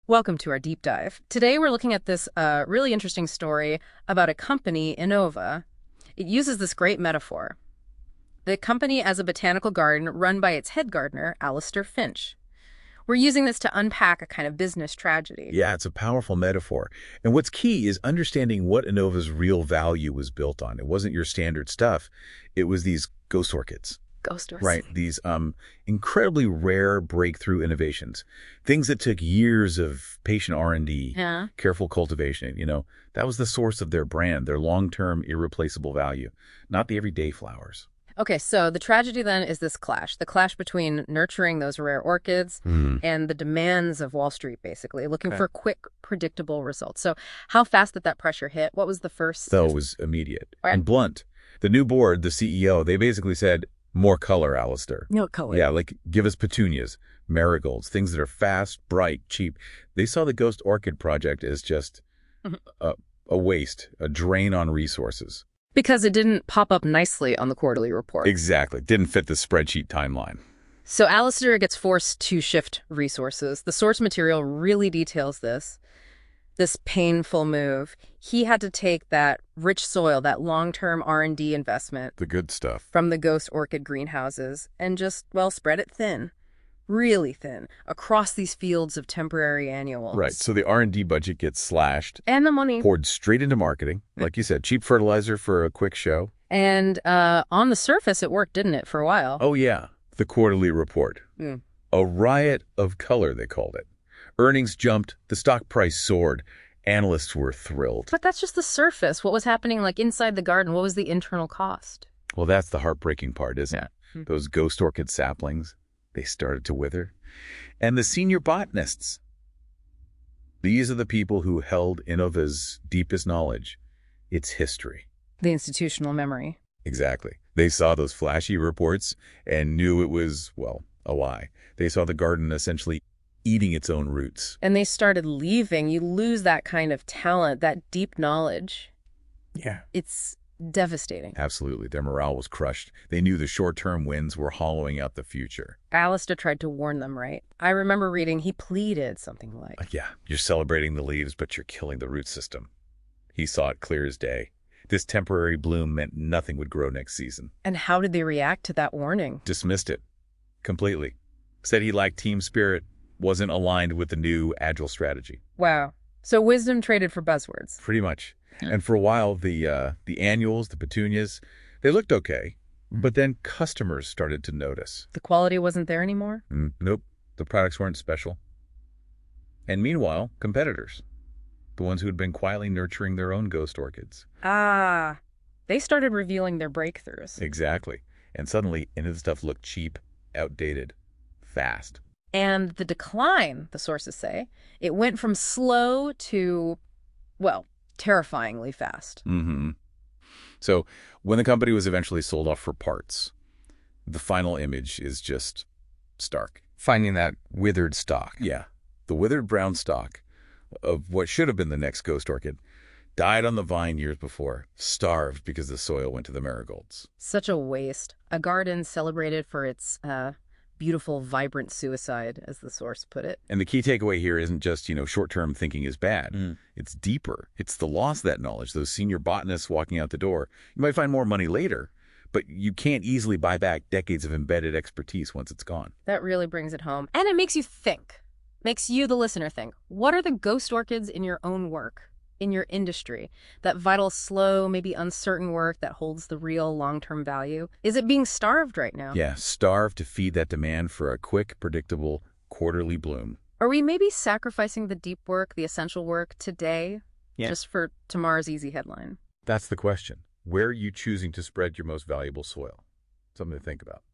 Welcome to our deep dive. Today we're looking at this really interesting story about a company, Innova. It uses this great metaphor. The company as a botanical garden run by its head gardener, Alistair Finch. We're using this to unpack a kind of business tragedy. Yeah, it's a powerful metaphor. And what's key is understanding what Innova's real value was built on. It wasn't your standard stuff. It was these ghost orchids. Ghost orchids. Right, these incredibly rare breakthrough innovations, things that took years of patient R&D, Yeah. careful cultivation. That was the source of their brand, their long-term irreplaceable value, not the everyday flowers. Okay, so the tragedy then is this clash, the clash between nurturing those rare orchids and the demands of Wall Street, basically, looking for quick, predictable results. So how fast did that pressure hit? What was the first? So it was immediate Right. and blunt. The new board, the CEO, they basically said, more color, Alistair. No color. Yeah, like give us petunias, marigolds, things that are fast, bright, cheap. They saw the Ghost Orchid project as just a waste, a drain on resources. Because it didn't pop up nicely on the quarterly report. Exactly. Didn't fit the spreadsheet timeline. So Alistair gets forced to shift resources. The source material really details this painful move. He had to take that rich soil, that long-term R&D investment The good stuff. from the Ghost Orchid greenhouses and just, well, spread it thin, really thin, across these fields of temporary annuals. Right. So the R&D budget gets slashed, And the money. poured straight into marketing. Like you said, cheap fertilizer for a quick show. And on the surface, it worked, didn't it, for a while? Oh, yeah. The quarterly report. Mm. A riot of color, they called it. Earnings jumped. The stock price soared. Analysts were thrilled. But that's just the surface. What was happening, like, inside the garden? What was the internal cost? Well, that's the heartbreaking part, isn't it? Hmm. Those ghost orchid saplings, they started to wither. And the senior botanists, these are the people who held Innova's deepest knowledge, its history. The institutional memory. Exactly. They saw those flashy reports and knew it was, well, a lie. They saw the garden essentially eating its own roots. And they started leaving. You lose that kind of talent, that deep knowledge. Yeah. It's devastating. Absolutely. Their morale was crushed. They knew the short-term wins were hollowing out the future. Alistair tried to warn them, right? I remember reading, he pleaded something like, Yeah, you're celebrating the leaves, but you're killing the root system. He saw it clear as day. This temporary bloom meant nothing would grow next season. and how did they react to that warning? Dismissed it completely. Said he lacked team spirit, wasn't aligned with the new agile strategy. Wow. So wisdom traded for buzzwords. Pretty much. And for a while, the annuals, the petunias, they looked okay. But then customers started to notice. The quality wasn't there anymore? Nope, the products weren't special. And meanwhile, competitors, the ones who had been quietly nurturing their own ghost orchids. Ah, they started revealing their breakthroughs. Exactly. And suddenly, the stuff looked cheap, outdated, fast. And the decline, the sources say, it went from slow to, well, terrifyingly fast. So when the company was eventually sold off for parts, the final image is just stark. Finding that withered stalk. Yeah, the withered brown stalk of what should have been the next ghost orchid died on the vine years before, starved because the soil went to the marigolds. Such a waste. A garden celebrated for its beautiful, vibrant suicide, as the source put it. And the key takeaway here isn't just, short-term thinking is bad. It's deeper. It's the loss of that knowledge, those senior botanists walking out the door. You might find more money later, but you can't easily buy back decades of embedded expertise once it's gone. That really brings it home. And it makes you think. Makes you, the listener, think. What are the ghost orchids in your own work, in your industry? That vital, slow, maybe uncertain work that holds the real long-term value? Is it being starved right now? Yeah, starved to feed that demand for a quick, predictable, quarterly bloom. Are we maybe sacrificing the deep work, the essential work today, just for tomorrow's easy headline? That's the question. Where are you choosing to spread your most valuable soil? Something to think about.